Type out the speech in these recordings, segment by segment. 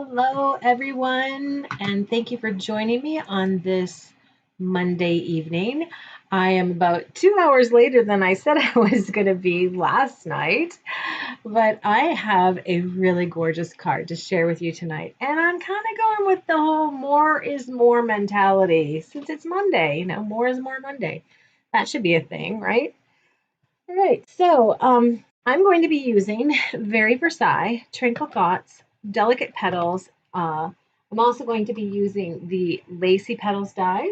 Hello, everyone, and thank you for joining me on this Monday evening. I am about 2 hours later than I said I was going to be last night, but I have a really gorgeous card to share with you tonight. And I'm kind of going with the whole more is more mentality since it's Monday. More is more Monday. That should be a thing, right? All right, so I'm going to be using Very Versailles, Tranquil Thoughts, Delicate Petals. I'm also going to be using the Lacy Petals dies,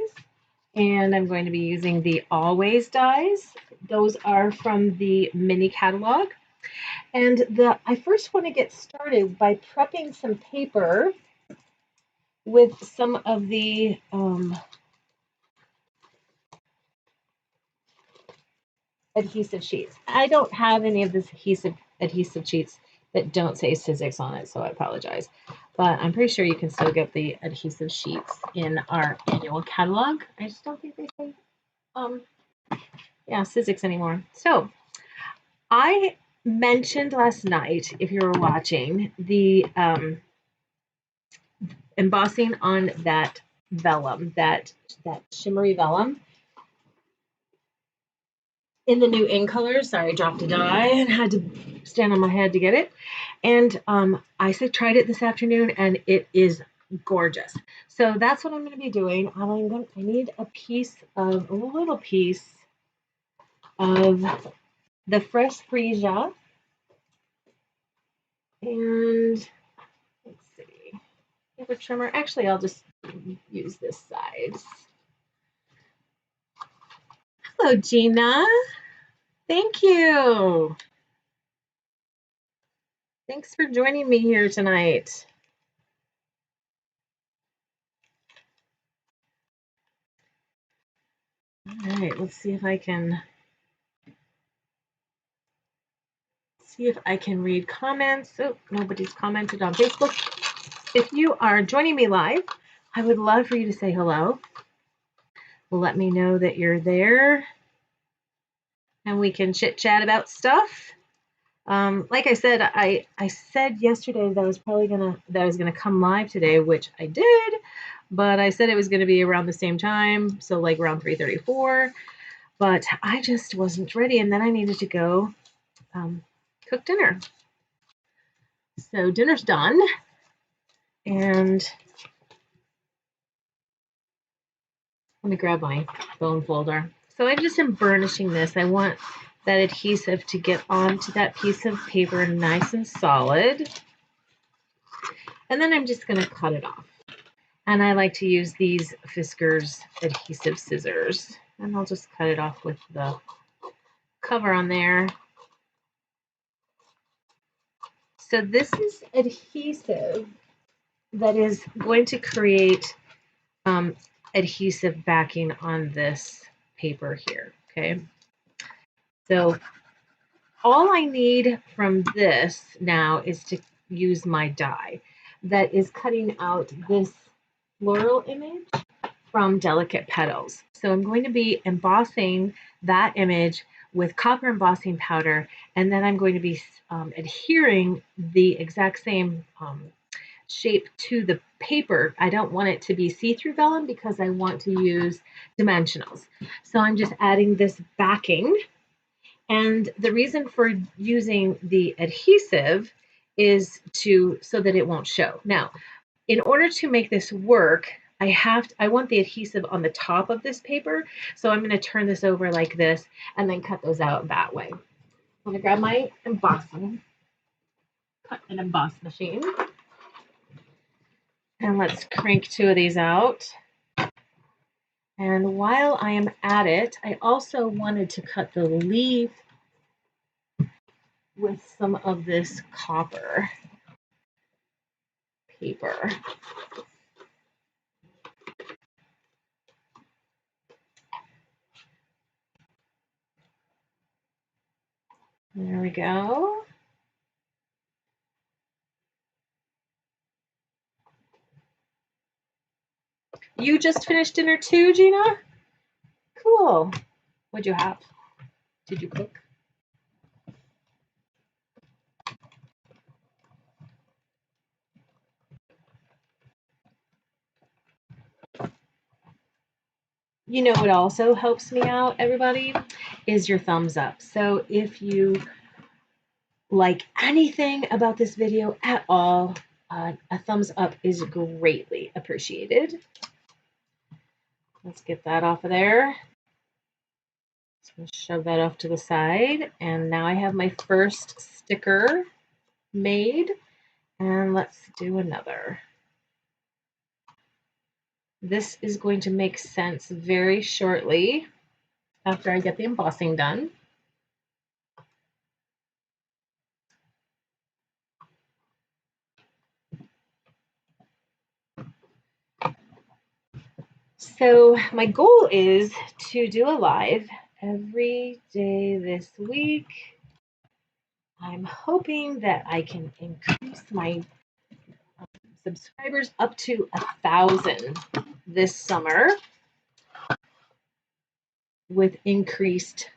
and I'm going to be using the Always dies. Those are from the mini catalog. And I first want to get started by prepping some paper with some of the adhesive sheets. I don't have any of this adhesive sheets that don't say Sizzix on it, so I apologize. But I'm pretty sure you can still get the adhesive sheets in our annual catalog. I just don't think they say Sizzix anymore. So I mentioned last night, if you were watching, the embossing on that vellum, that shimmery vellum in the new in colors. Sorry, I dropped a die and had to stand on my head to get it. And I tried it this afternoon, and it is gorgeous. So that's what I'm going to be doing. I need a little piece of the fresh freesia, and let's see, paper trimmer. Actually, I'll just use this side. Hello, Gina. Thank you. Thanks for joining me here tonight. All right, let's see if I can read comments. Oh, nobody's commented on Facebook. If you are joining me live, I would love for you to say hello. Let me know that you're there, and we can chit chat about stuff. Like I said, I said yesterday that I was gonna come live today, which I did, but I said it was gonna be around the same time, so like around 3:34. But I just wasn't ready, and then I needed to go cook dinner. So dinner's done, and let me grab my bone folder. So I just am burnishing this. I want that adhesive to get onto that piece of paper nice and solid. And then I'm just going to cut it off. And I like to use these Fiskars adhesive scissors. And I'll just cut it off with the cover on there. So this is adhesive that is going to create adhesive backing on this paper here, okay? So all I need from this now is to use my die that is cutting out this floral image from Delicate Petals. So I'm going to be embossing that image with copper embossing powder, and then I'm going to be adhering the exact same shape to the paper. I don't want it to be see-through vellum because I want to use dimensionals. So I'm just adding this backing. And the reason for using the adhesive is so that it won't show. Now, in order to make this work, I want the adhesive on the top of this paper. So I'm going to turn this over like this and then cut those out that way. I'm going to grab my embossing, cut and emboss machine. And let's crank 2 of these out. And while I am at it, I also wanted to cut the leaf with some of this copper paper. There we go. You just finished dinner too, Gina? Cool. What'd you have? Did you cook? You know what also helps me out, everybody, is your thumbs up. So if you like anything about this video at all, a thumbs up is greatly appreciated. Let's get that off of there. Just going to shove that off to the side. And now I have my first sticker made. And let's do another. This is going to make sense very shortly after I get the embossing done. So my goal is to do a live every day this week. I'm hoping that I can increase my subscribers up to 1,000 this summer with increased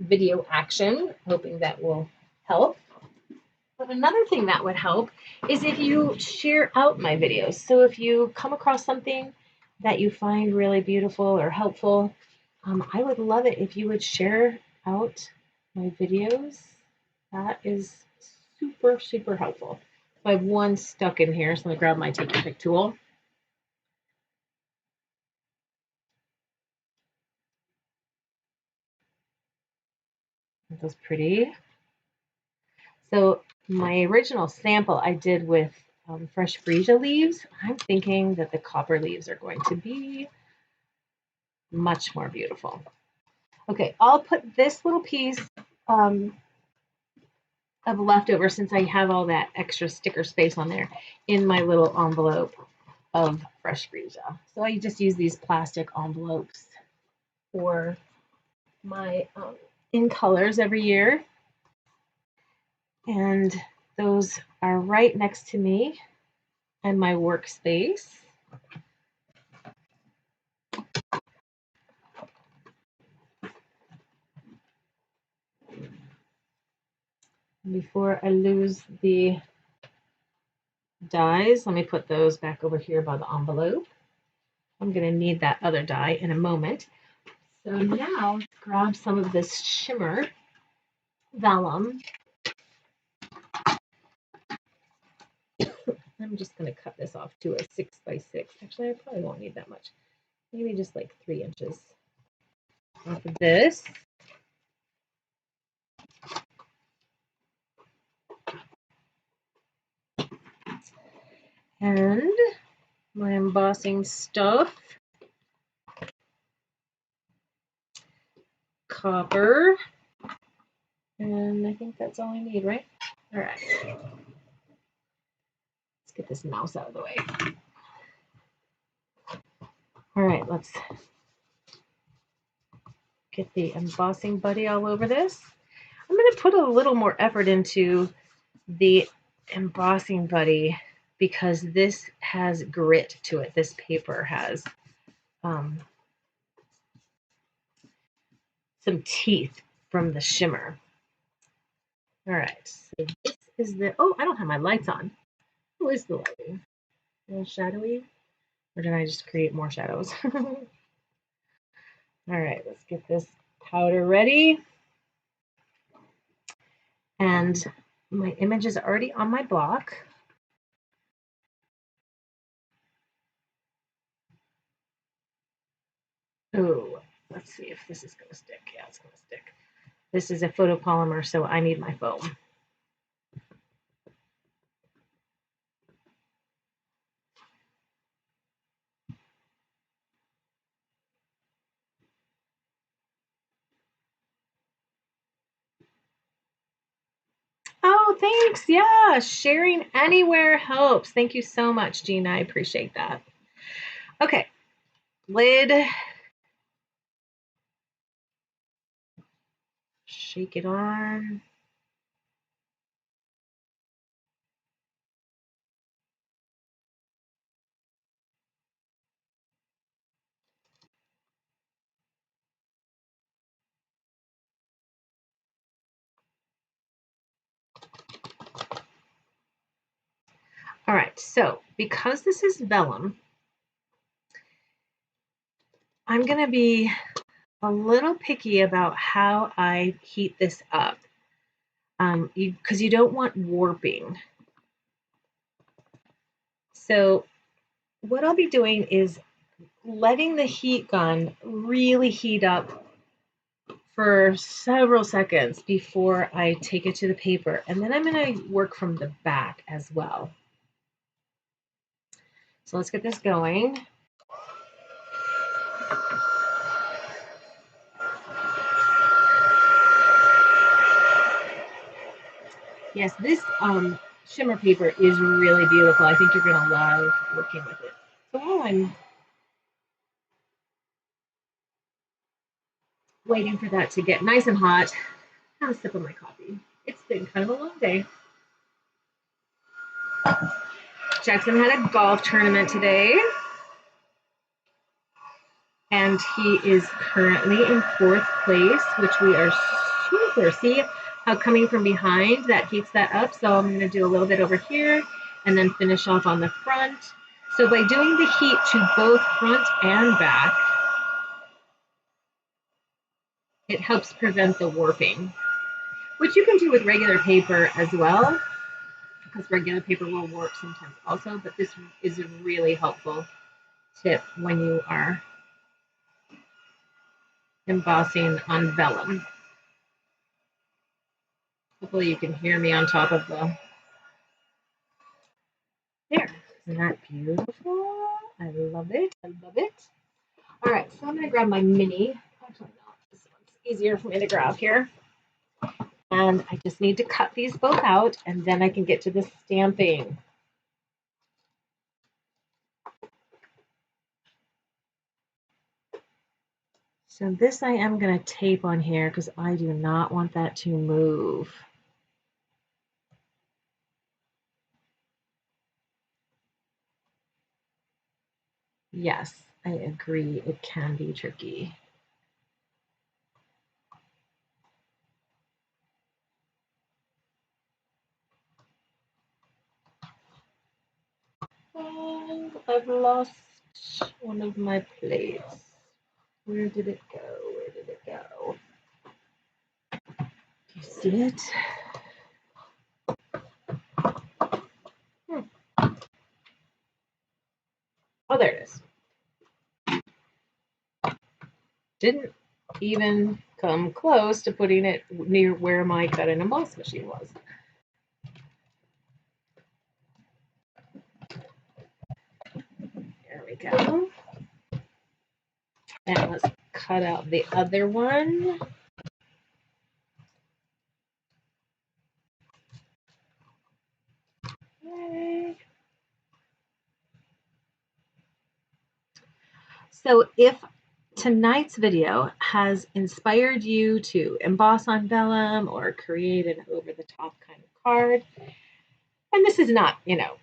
video action, hoping that will help. But another thing that would help is if you share out my videos. So if you come across something that you find really beautiful or helpful, I would love it if you would share out my videos. That is super, super helpful. So I have one stuck in here, so I'm going to grab my take and pick tool. That's pretty. So my original sample I did with fresh freesia leaves. I'm thinking that the copper leaves are going to be much more beautiful. Okay, I'll put this little piece of leftover, since I have all that extra sticker space on there, in my little envelope of fresh freesia. So I just use these plastic envelopes for my in colors every year. And those are right next to me and my workspace. Before I lose the dies, let me put those back over here by the envelope. I'm going to need that other die in a moment. So now let's grab some of this shimmer vellum. I'm just going to cut this off to a 6x6. Actually, I probably won't need that much. Maybe just like 3 inches off of this. And my embossing stuff. Copper. And I think that's all I need, right? All right. Let's get this mouse out of the way. All right, let's get the embossing buddy all over this. I'm going to put a little more effort into the embossing buddy because this has grit to it. This paper has some teeth from the shimmer. All right, so this is the, oh, I don't have my lights on. Who is the lighting? A little shadowy? Or did I just create more shadows? All right, let's get this powder ready. And my image is already on my block. Oh, let's see if this is going to stick. Yeah, it's going to stick. This is a photopolymer, so I need my foam. Oh, thanks. Yeah, sharing anywhere helps. Thank you so much, Gina. I appreciate that. Okay, lid. Shake it on. All right, so because this is vellum, I'm going to be a little picky about how I heat this up because you don't want warping. So what I'll be doing is letting the heat gun really heat up for several seconds before I take it to the paper. And then I'm going to work from the back as well. So let's get this going. Yes, this shimmer paper is really beautiful. I think you're going to love working with it. So while I'm waiting for that to get nice and hot, have a sip of my coffee. It's been kind of a long day. Jackson had a golf tournament today, and he is currently in 4th place, which we are super. See how coming from behind that heats that up? So I'm going to do a little bit over here and then finish off on the front. So by doing the heat to both front and back, it helps prevent the warping, which you can do with regular paper as well, because regular paper will warp sometimes also, but this is a really helpful tip when you are embossing on vellum. Hopefully you can hear me on top of the... There. Isn't that beautiful? I love it. I love it. All right, so I'm going to grab my mini. Actually, no, this one's easier for me to grab here. And I just need to cut these both out, and then I can get to the stamping. So this I am going to tape on here because I do not want that to move. Yes, I agree. It can be tricky. And I've lost one of my plates. Where did it go? Where did it go? Do you see it? Oh, there it is. Didn't even come close to putting it near where my cut and emboss machine was. There we go. And let's cut out the other one. Okay. So if tonight's video has inspired you to emboss on vellum or create an over-the-top kind of card, and this is not, you know,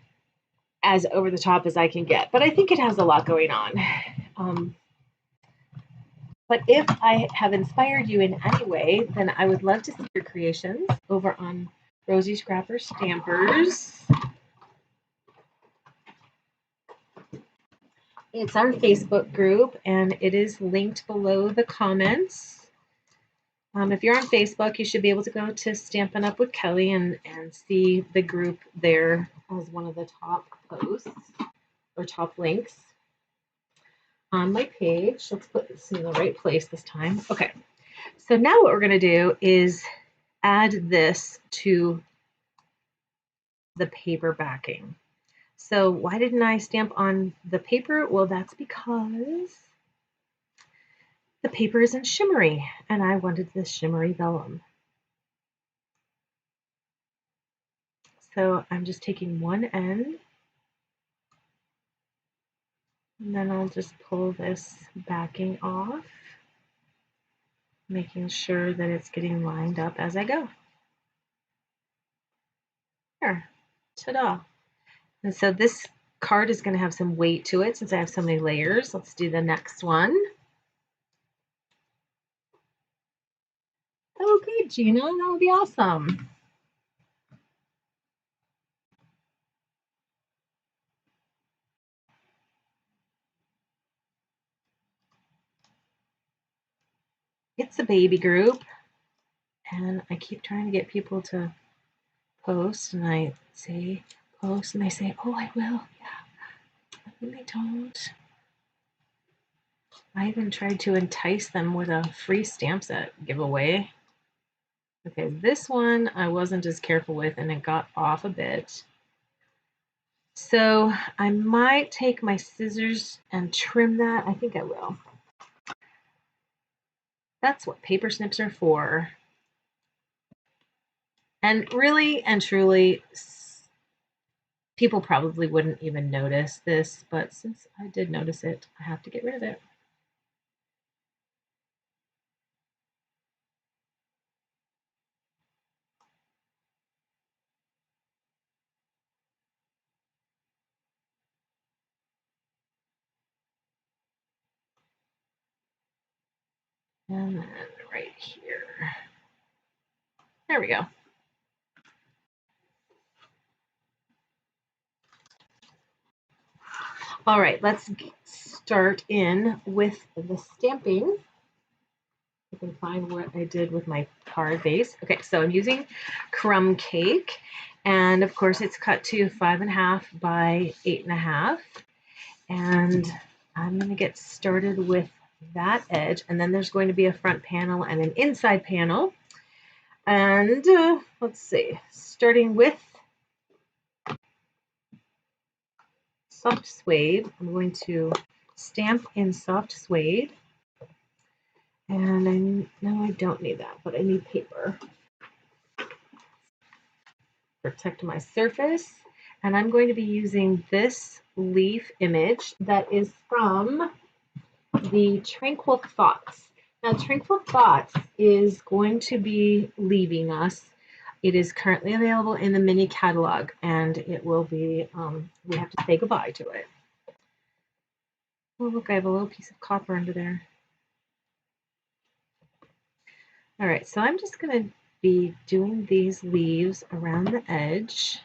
as over-the-top as I can get, but I think it has a lot going on. But if I have inspired you in any way, then I would love to see your creations over on Rosie Scrapper Stampers. It's our Facebook group, and it is linked below the comments. If you're on Facebook, you should be able to go to Stampin' Up with Kelly and see the group there as one of the top posts or top links on my page. Let's put this in the right place this time. Okay, so now what we're going to do is add this to the paper backing. So why didn't I stamp on the paper? Well, that's because the paper isn't shimmery, and I wanted this shimmery vellum. So I'm just taking one end, and then I'll just pull this backing off, making sure that it's getting lined up as I go. There, ta-da. And so this card is going to have some weight to it since I have so many layers. Let's do the next one. Oh, good, Gina. That would be awesome. it's a baby group, and I keep trying to get people to post, and I say post, and they say, oh, I will. Yeah, and they don't. I even tried to entice them with a free stamp set giveaway. Okay, this one I wasn't as careful with, and it got off a bit. So I might take my scissors and trim that. I think I will. That's what paper snips are for. And really and truly, people probably wouldn't even notice this, but since I did notice it, I have to get rid of it. And then right here. There we go. All right, let's start in with the stamping. I can find what I did with my card base. Okay, so I'm using crumb cake, and of course it's cut to 5.5 by 8.5. And I'm going to get started with that edge, and then there's going to be a front panel and an inside panel. And let's see, starting with soft suede, I'm going to stamp in soft suede. And I know I don't need that, but I need paper. Protect my surface. And I'm going to be using this leaf image that is from the Tranquil Thougths. Now, Tranquil Thougths is going to be leaving us. It is currently available in the mini catalog, and it will be, we have to say goodbye to it. Oh, look, I have a little piece of copper under there. All right, so I'm just going to be doing these leaves around the edge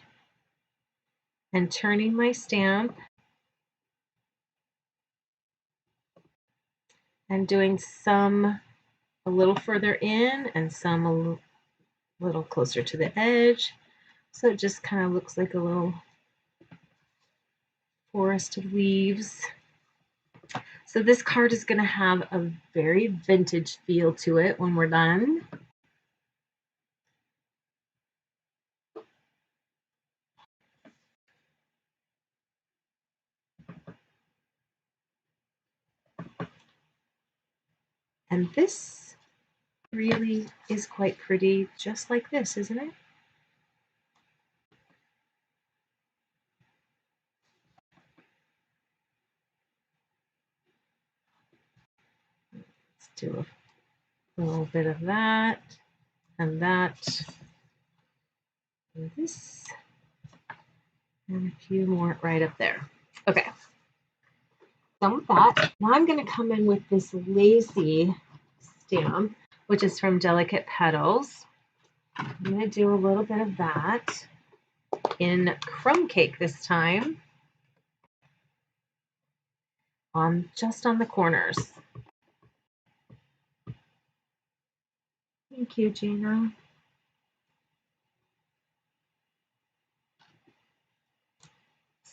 and turning my stamp and doing some a little further in and some a little closer to the edge. So it just kind of looks like a little forest of leaves. So this card is going to have a very vintage feel to it when we're done. And this really is quite pretty, just like this, isn't it? Let's do a little bit of that and that and this and a few more right up there. Okay, done with that. Now I'm going to come in with this lacy stamp, which is from Delicate Petals. I'm going to do a little bit of that in crumb cake this time, just on the corners. Thank you, Gina.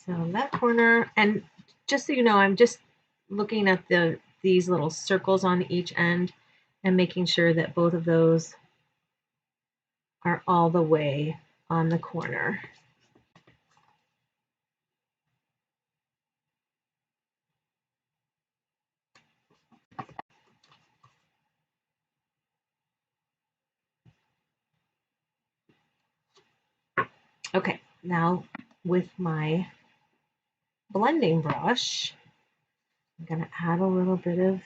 So that corner, and just so you know, I'm just looking at these little circles on each end and making sure that both of those are all the way on the corner. Okay, now with my blending brush, I'm going to add a little bit of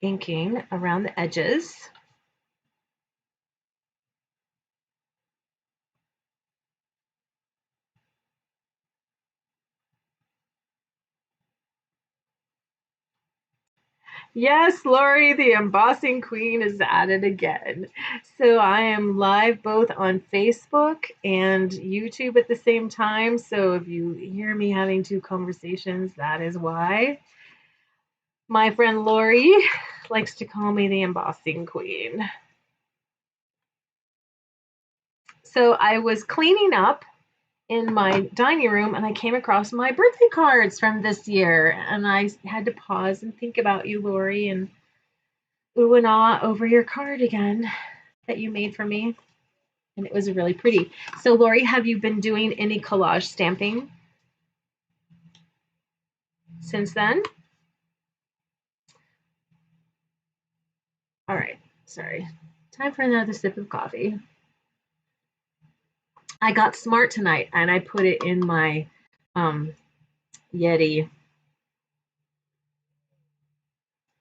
inking around the edges. Yes, Lori, the embossing queen is at it again. So I am live both on Facebook and YouTube at the same time. So if you hear me having two conversations, that is why. My friend Lori likes to call me the embossing queen. So I was cleaning up in my dining room and I came across my birthday cards from this year. And I had to pause and think about you, Lori, and ooh and ah over your card again that you made for me. And it was really pretty. So, Lori, have you been doing any collage stamping since then? All right, sorry. Time for another sip of coffee. I got smart tonight and I put it in my Yeti.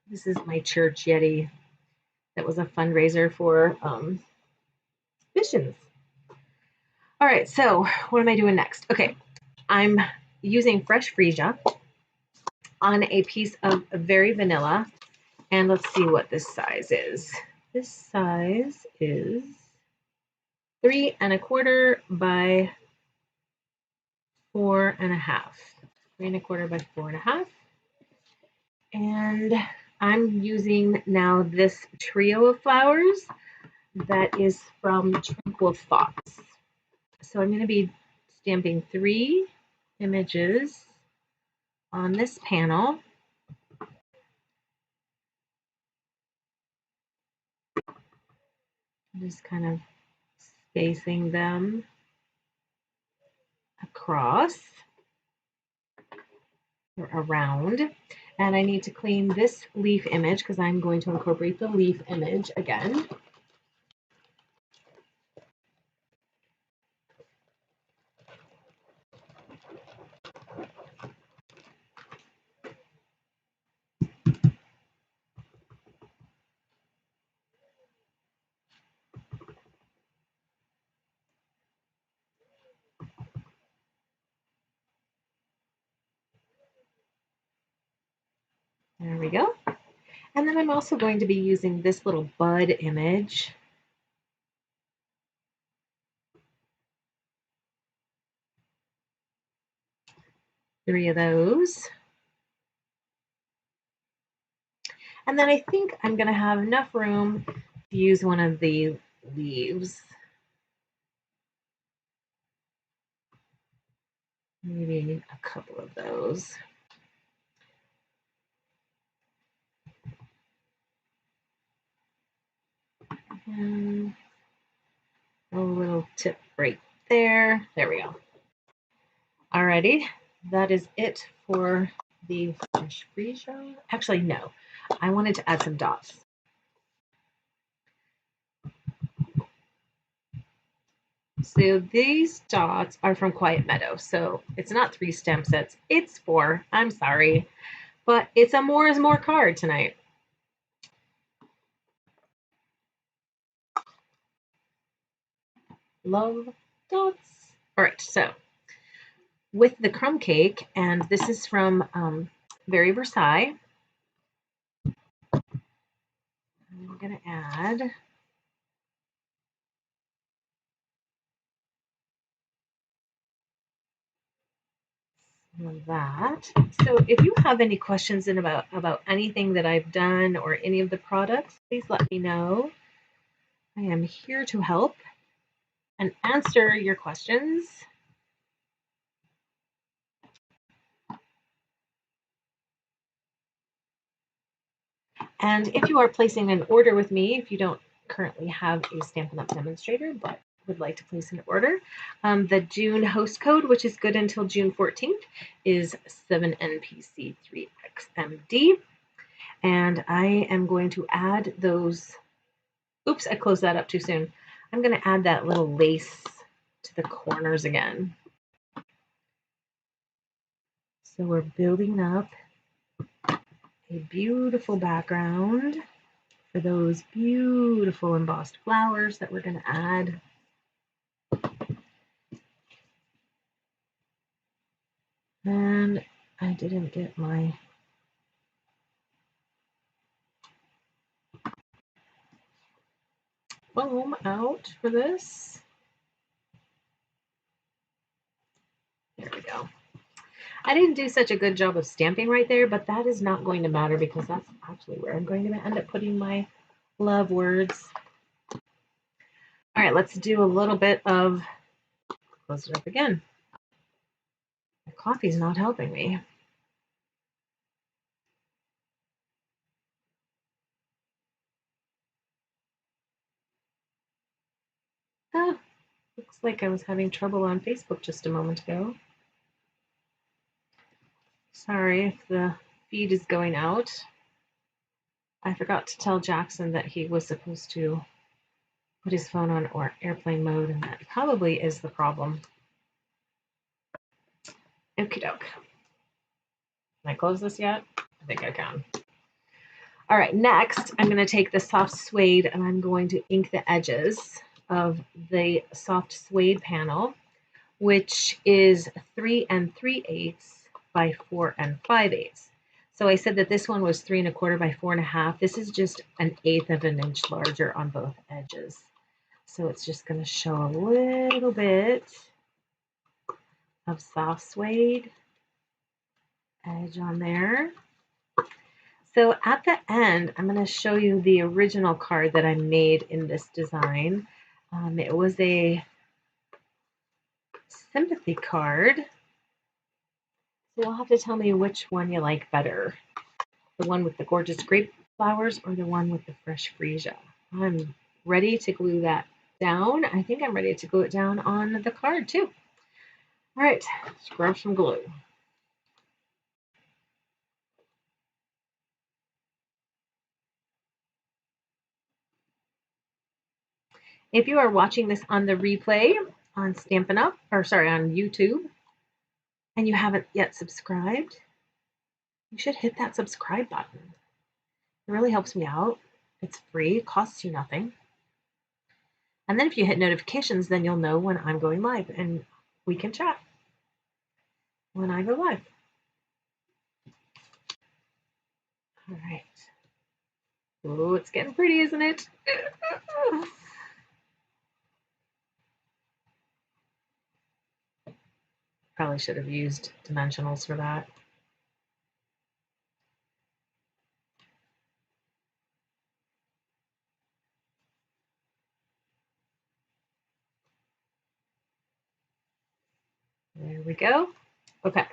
This is my church Yeti. That was a fundraiser for missions. All right, so what am I doing next? Okay, I'm using fresh freesia on a piece of very vanilla. And let's see what this size is. This size is 3 1/4 by 4 1/2. 3 1/4 by 4 1/2. And I'm using now this trio of flowers that is from Tranquil Thoughtss. So I'm going to be stamping 3 images on this panel. Just kind of spacing them across or around. And I need to clean this leaf image because I'm going to incorporate the leaf image again. There we go. And then I'm also going to be using this little bud image. Three of those. And then I think I'm going to have enough room to use one of the leaves. Maybe a couple of those. And a little tip right there. There we go. Alrighty, that is it for the fresh freesia. Actually, no, I wanted to add some dots. So these dots are from Quiet Meadow. So it's not 3 stamp sets, it's 4. I'm sorry, but it's a more is more card tonight. Love dots. All right, so with the crumb cake, and this is from Very Versailles, I'm going to add some of that. So if you have any questions about anything that I've done or any of the products, please let me know. I am here to help and answer your questions. And if you are placing an order with me, if you don't currently have a Stampin' Up! Demonstrator, but would like to place an order, the June host code, which is good until June 14th, is 7NPC3XMD. And I am going to add those. Oops, I closed that up too soon. I'm going to add that little lace to the corners again. So we're building up a beautiful background for those beautiful embossed flowers that we're going to add. And I didn't get my foam out for this. There we go. I didn't do such a good job of stamping right there, but that is not going to matter because that's actually where I'm going to end up putting my love words. All right, let's do a little bit of, close it up again. The coffee's not helping me. Oh, looks like I was having trouble on Facebook just a moment ago. Sorry if the feed is going out. I forgot to tell Jackson that he was supposed to put his phone on or airplane mode, and that probably is the problem. Okie doke. Can I close this yet? I think I can. All right, next I'm going to take the soft suede and I'm going to ink the edges of the soft suede panel, which is 3 3/8 by 4 5/8. So I said that this one was 3 1/4 by 4 1/2. This is just 1/8 of an inch larger on both edges. So it's just going to show a little bit of soft suede edge on there. So at the end, I'm going to show you the original card that I made in this design. It was a sympathy card. So you'll have to tell me which one you like better. The one with the gorgeous grape flowers or the one with the fresh freesia. I'm ready to glue that down. I think I'm ready to glue it down on the card too. All right, let's grab some glue. If you are watching this on the replay on Stampin' Up, or sorry, on YouTube, and you haven't yet subscribed, you should hit that subscribe button. It really helps me out. It's free, it costs you nothing. And then if you hit notifications, then you'll know when I'm going live and we can chat when I go live. All right. Oh, it's getting pretty, isn't it? Probably should have used dimensionals for that. There we go. Okay.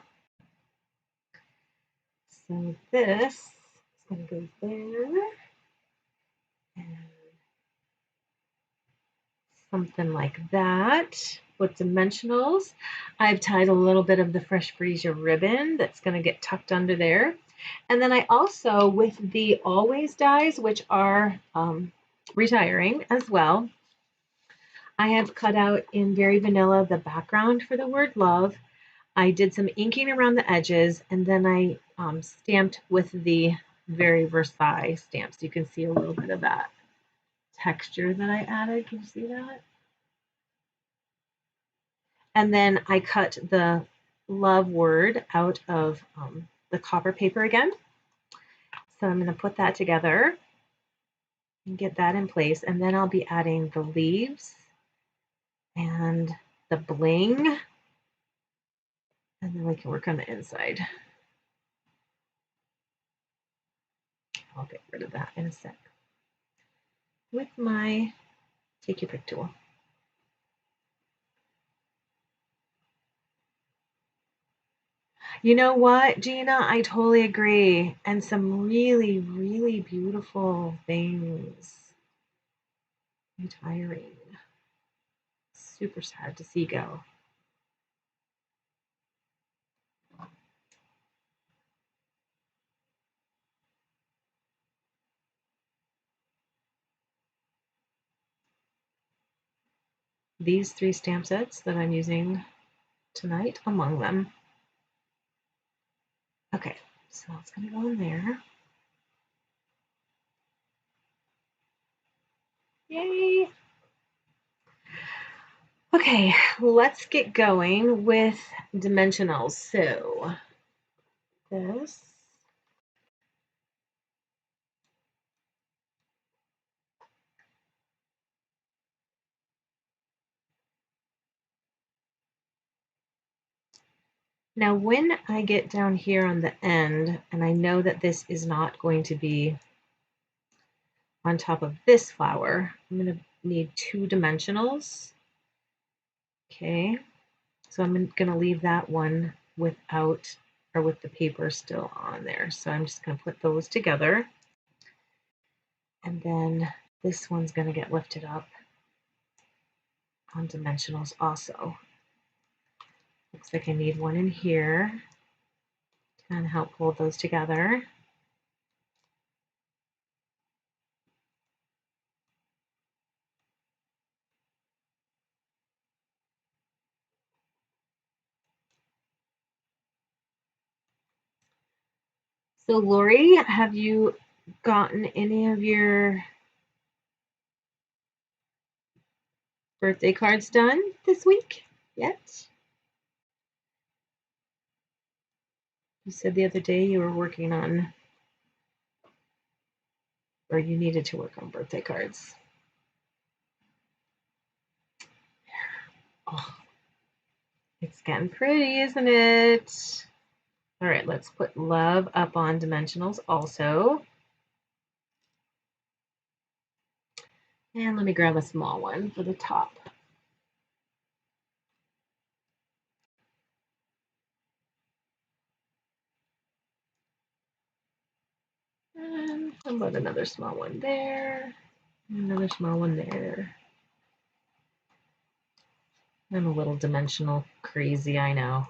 So this is going to go there. And something like that. With dimensionals, I've tied a little bit of the fresh freesia ribbon that's going to get tucked under there. And then I also, with the always dies, which are retiring as well, I have cut out in Very Vanilla the background for the word love. I did some inking around the edges, and then I stamped with the Very Versailles stamps. You can see a little bit of that texture that I added. Can you see that? And then I cut the love word out of the copper paper again. So I'm going to put that together and get that in place. And then I'll be adding the leaves and the bling. And then we can work on the inside. I'll get rid of that in a sec with my Take Your Pick tool. You know what, Gina? I totally agree. And some really, really beautiful things. Retiring. Super sad to see go. These 3 stamp sets that I'm using tonight among them. Okay, so it's going to go in there. Yay! Okay, let's get going with dimensionals. So this. Now, when I get down here on the end, and I know that this is not going to be on top of this flower, I'm going to need 2 dimensionals. Okay, so I'm going to leave that one without, or with the paper still on there. So I'm just going to put those together. And then this one's going to get lifted up on dimensionals also. Looks like I need one in here to kind of help hold those together. So Lori, have you gotten any of your birthday cards done this week yet? You said the other day you were working on, or you needed to work on birthday cards. Oh, it's getting pretty, isn't it? All right, let's put love up on dimensionals also. And let me grab a small one for the top. And how about another small one there? Another small one there. I'm a little dimensional crazy, I know.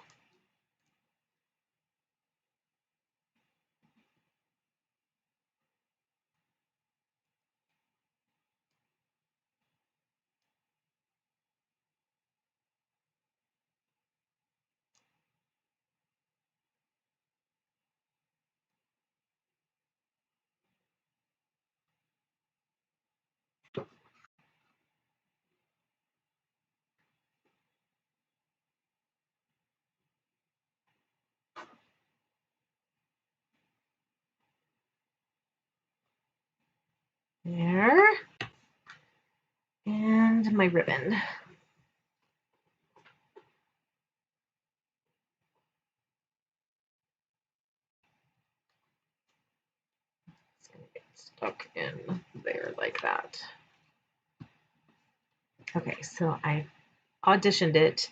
There. And my ribbon. It's going to get stuck in there like that. Okay, so I auditioned it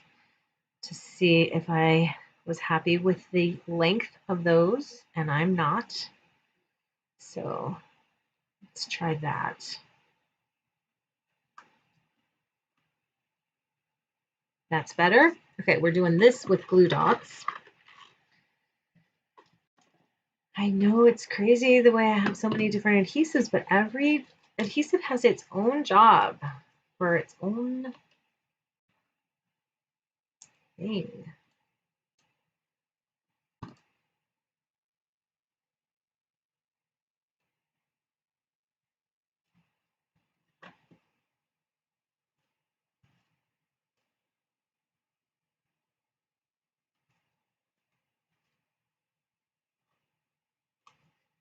to see if I was happy with the length of those, and I'm not. So let's try that. That's better. Okay, we're doing this with glue dots. I know it's crazy the way I have so many different adhesives, but every adhesive has its own job for its own thing.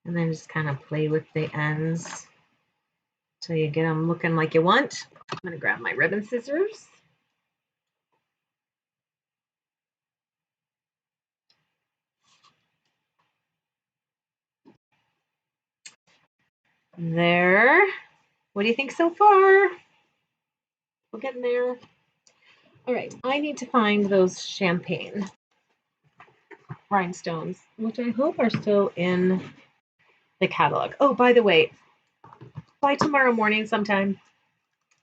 And then just kind of play with the ends until you get them looking like you want. I'm going to grab my ribbon scissors. There. What do you think so far? We're getting there. All right, I need to find those champagne rhinestones, which I hope are still in the catalog. Oh, by the way, by tomorrow morning sometime,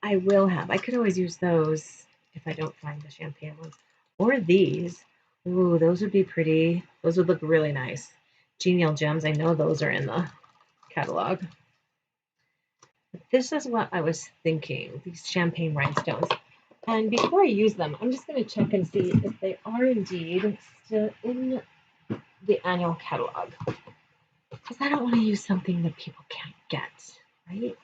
I will have. I could always use those if I don't find the champagne ones. Or these. Ooh, those would be pretty. Those would look really nice. Genial Gems, I know those are in the catalog. But this is what I was thinking, these champagne rhinestones. And before I use them, I'm just going to check and see if they are indeed still in the annual catalog. Because I don't want to use something that people can't get, right?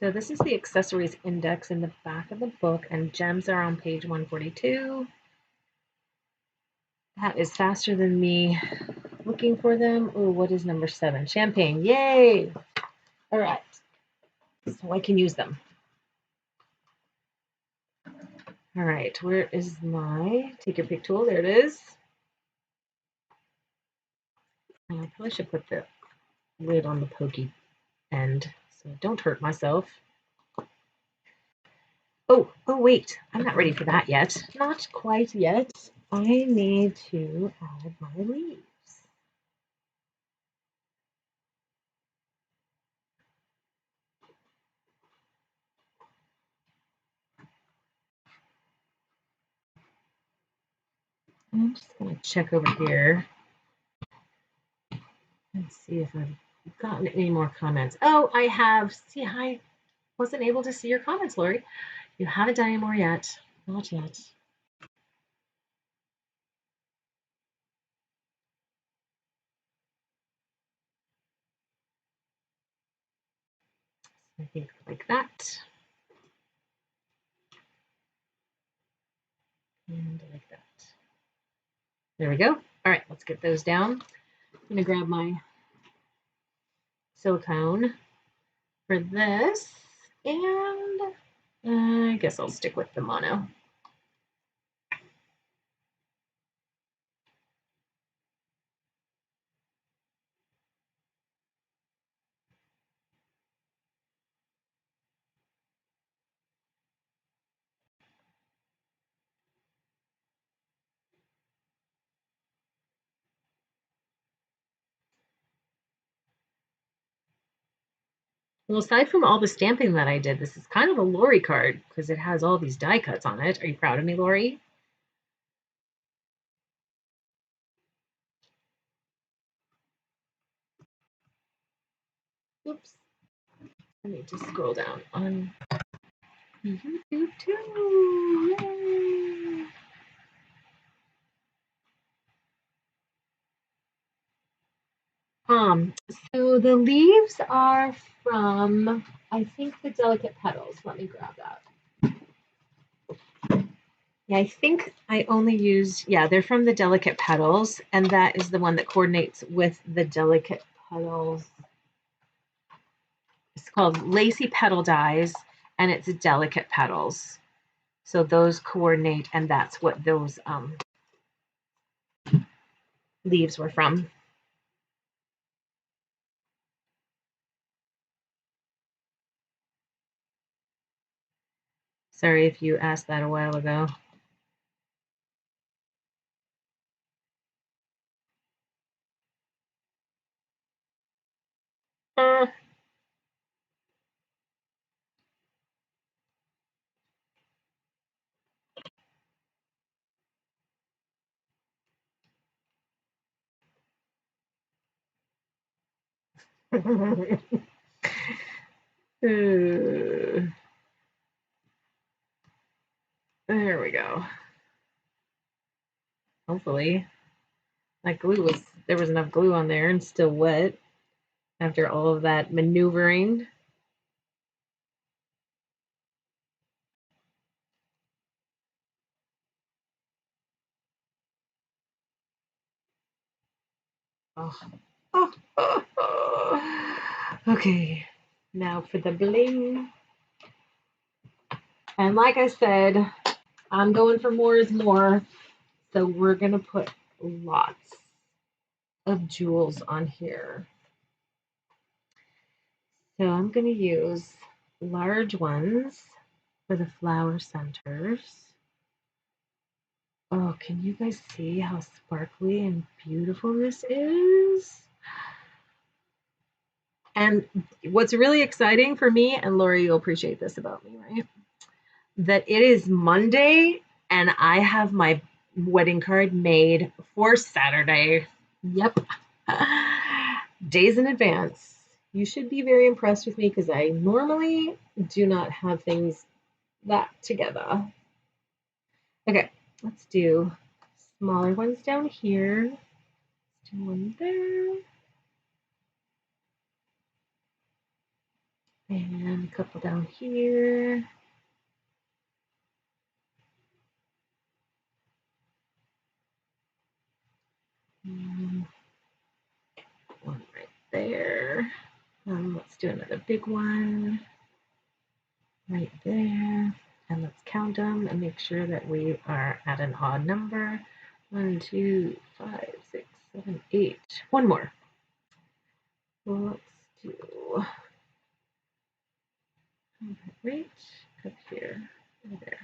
So this is the accessories index in the back of the book, and gems are on page 142. That is faster than me looking for them. Oh, what is number 7? Champagne. Yay! All right. So I can use them. All All right, where is my take your pick tool? There it is. I probably should put the lid on the pokey end so I don't hurt myself. Oh, wait, I'm not ready for that yet. Not quite yet. I need to add my leaves. I'm just going to check over here and see if I've gotten any more comments. Oh, I have. See, I wasn't able to see your comments, Lori. You haven't done any more yet. Not yet. I think like that. And like that. There we go. All right, let's get those down. I'm going to grab my silicone for this, and I guess I'll stick with the mono. Well, aside from all the stamping that I did, this is kind of a Lori card because it has all these die cuts on it. Are you proud of me, Lori? Oops. I need to scroll down on YouTube too. Yay. So the leaves are from, I think, the Delicate Petals. Let me grab that. Yeah, I think I only used, yeah, they're from the Delicate Petals, and that is the one that coordinates with the Delicate Petals. It's called Lacy Petal Dies, and it's Delicate Petals. So those coordinate, and that's what those leaves were from. Sorry if you asked that a while ago. There we go. Hopefully that glue was, there was enough glue on there and still wet after all of that maneuvering. Okay, now for the bling. And like I said, I'm going for more is more. So we're going to put lots of jewels on here. So I'm going to use large ones for the flower centers. Oh, can you guys see how sparkly and beautiful this is? And what's really exciting for me, and Lori, you'll appreciate this about me, right? That it is Monday and I have my wedding card made for Saturday. Yep. Days in advance. You should be very impressed with me because I normally do not have things that together. Okay, let's do smaller ones down here. Let's do one there. And a couple down here. And one right there. Let's do another big one right there. And let's count them and make sure that we are at an odd number. 1, 2, 5, 6, 7, 8. One more. Well, let's do right up here. There.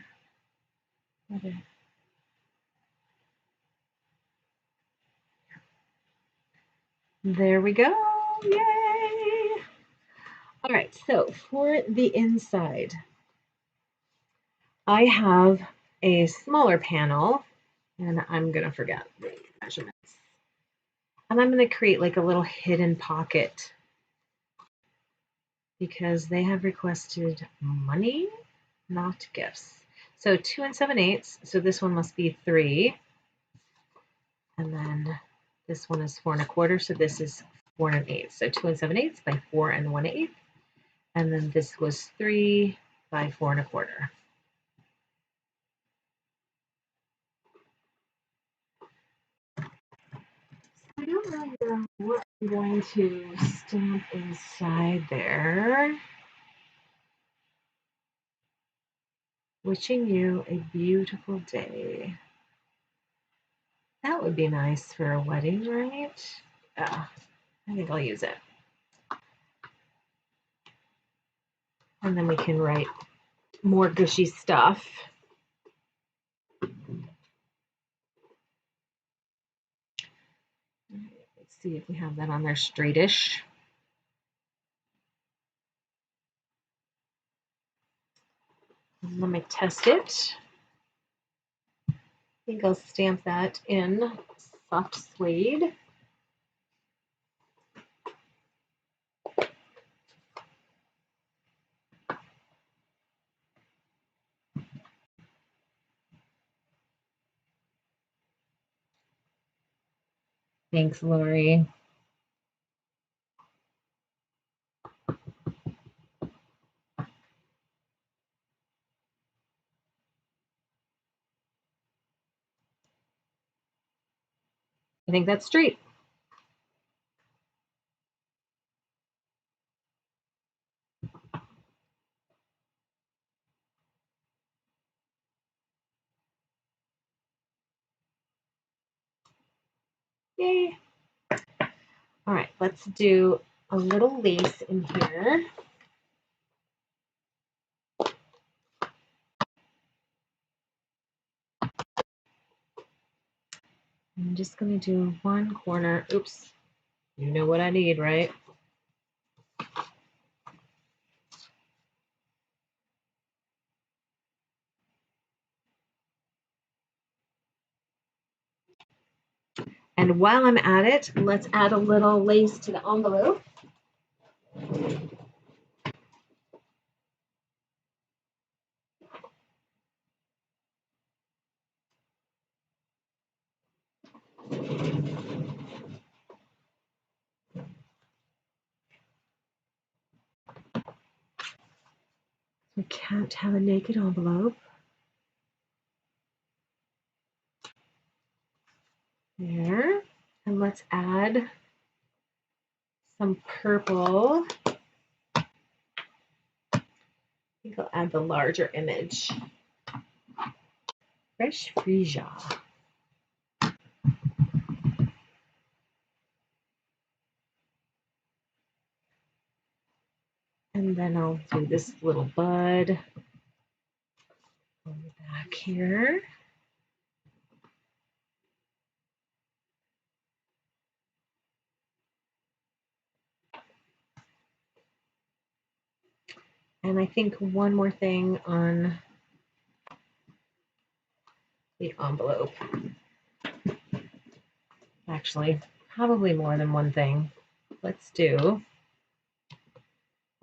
There we go. Yay! All right, so for the inside, I have a smaller panel, and I'm going to forget the measurements. And I'm going to create like a little hidden pocket because they have requested money, not gifts. So 2 7/8. So this one must be 3. And then this one is 4 1/4. So this is 4 1/8. So 2 7/8 by 4 1/8. And then this was 3 by 4 1/4. I don't remember what I'm going to stamp inside there. Wishing you a beautiful day. That would be nice for a wedding, right? I think I'll use it. And then we can write more gushy stuff. Let's see if we have that on there straightish. Let me test it. I think I'll stamp that in soft suede. Thanks, Lori. I think that's straight. Yay. All right, let's do a little lace in here. I'm just going to do one corner. Oops. You know what I need, right? And while I'm at it, let's add a little lace to the envelope. We can't have a naked envelope. There. And let's add some purple. I think I'll add the larger image. Fresh freesia. And then I'll do this little bud on the back here. And I think one more thing on the envelope. Actually, probably more than one thing. Let's do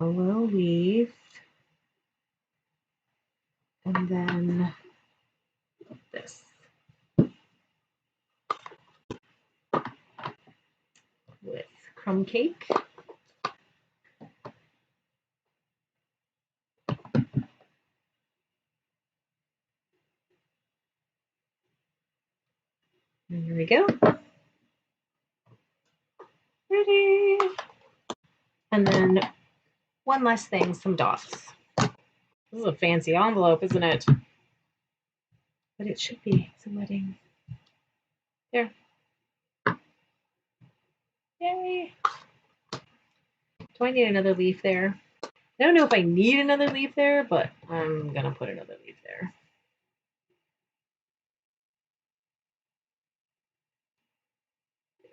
a little leaf and then this with crumb cake. And here we go. Ready. And then one last thing, some dots. This is a fancy envelope, isn't it? But it should be. It's a wedding. There. Yay. Do I need another leaf there? I don't know if I need another leaf there, but I'm going to put another leaf there.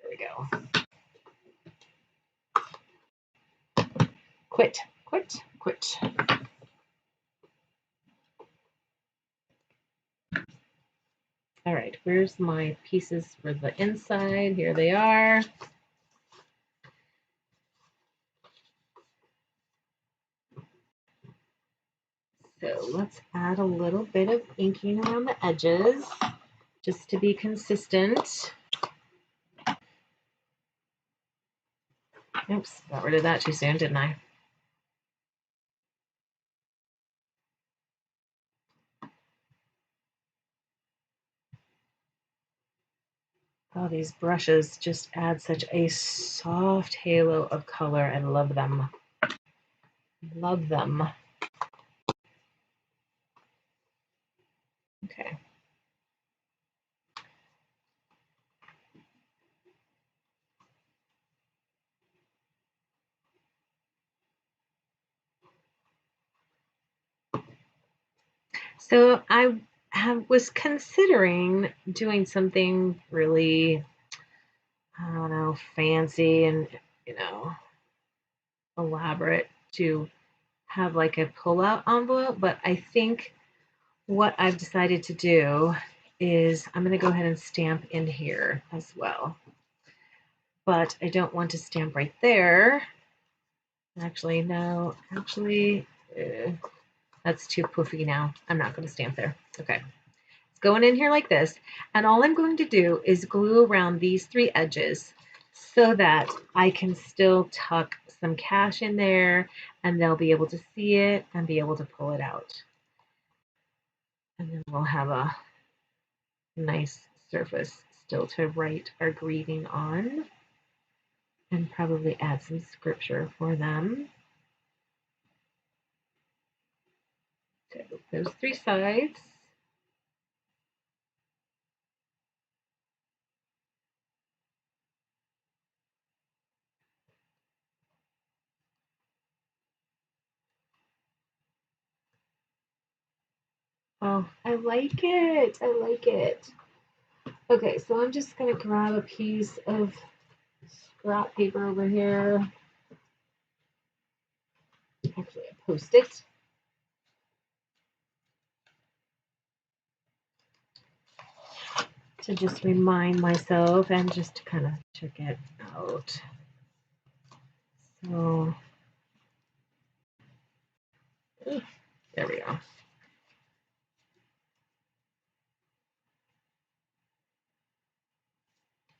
There we go. Quit. All right, where's my pieces for the inside? Here they are. So let's add a little bit of inking around the edges just to be consistent. Oops, got rid of that too soon, didn't I? Oh, these brushes just add such a soft halo of color. I love them. Love them. Okay. So I was considering doing something really, I don't know, fancy and, elaborate to have like a pull-out envelope, but I think what I've decided to do is I'm going to go ahead and stamp in here as well. But I don't want to stamp right there. Actually, no. Actually, that's too poofy now. I'm not going to stamp there. Okay. It's going in here like this. And all I'm going to do is glue around these three edges so that I can still tuck some cash in there and they'll be able to see it and be able to pull it out. And then we'll have a nice surface still to write our greeting on and probably add some scripture for them. So those three sides. Oh, I like it. I like it. Okay, so I'm just going to grab a piece of scrap paper over here. Actually, a Post-it. To just remind myself and just to kind of check it out. So, there we go.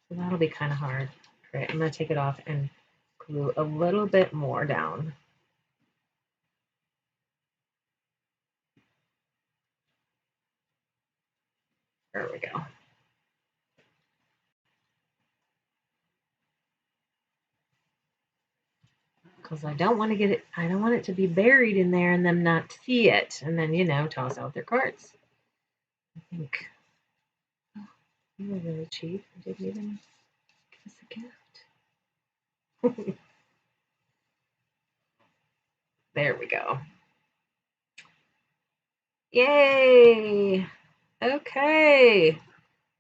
So that'll be kind of hard. All right, I'm going to take it off and glue a little bit more down. There we go. Because I don't want to get it, I don't want it to be buried in there and them not see it and then, toss out their cards. I think, oh, you were really cheap. I didn't even give us a gift. There we go. Yay! Okay.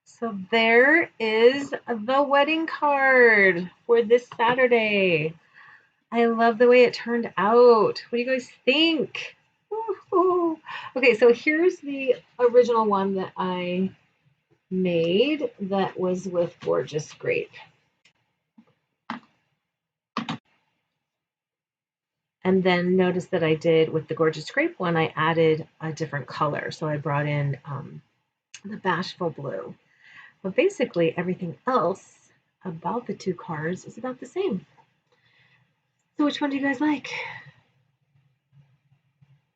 So there is the wedding card for this Saturday. I love the way it turned out. What do you guys think? Woo-hoo. Okay, so here's the original one that I made that was with Gorgeous Grape. And then notice that I did with the Gorgeous Grape one, I added a different color. So I brought in the Bashful Blue. But basically everything else about the two cards is about the same. So which one do you guys like?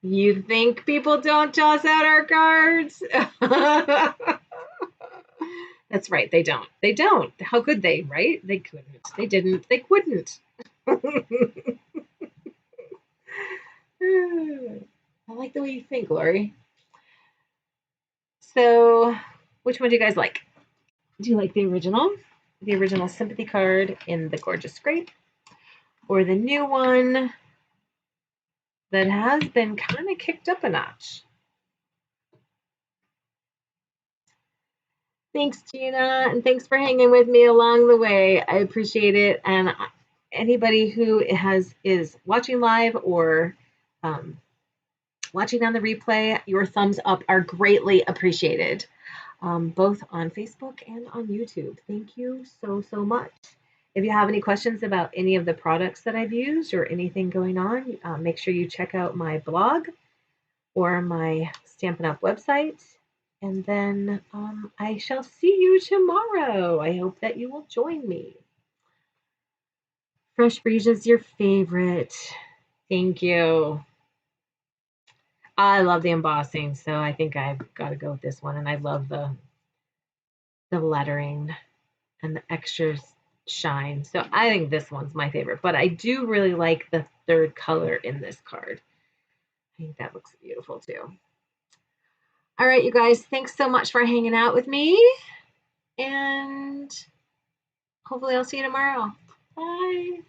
You think people don't toss out our cards? That's right, they don't. They don't. How could they, right? They couldn't. They didn't. They couldn't. I like like the way you think, Lori. So, which one do you guys like? Do you like the original sympathy card in the gorgeous scrape, or the new one that has been kind of kicked up a notch? Thanks, Gina, and thanks for hanging with me along the way. I appreciate it. And anybody who is watching live or watching on the replay, your thumbs up are greatly appreciated, both on Facebook and on YouTube. Thank you so much. If you have any questions about any of the products that I've used or anything going on, make sure you check out my blog or my Stampin' Up website. And then I shall see you tomorrow. I hope that you will join me. Fresh Frisia's your favorite. Thank you. I love the embossing, so I think I've got to go with this one. And I love the lettering and the extra shine. So I think this one's my favorite. But I do really like the third color in this card. I think that looks beautiful too. All right, you guys, thanks so much for hanging out with me. And hopefully I'll see you tomorrow. Bye.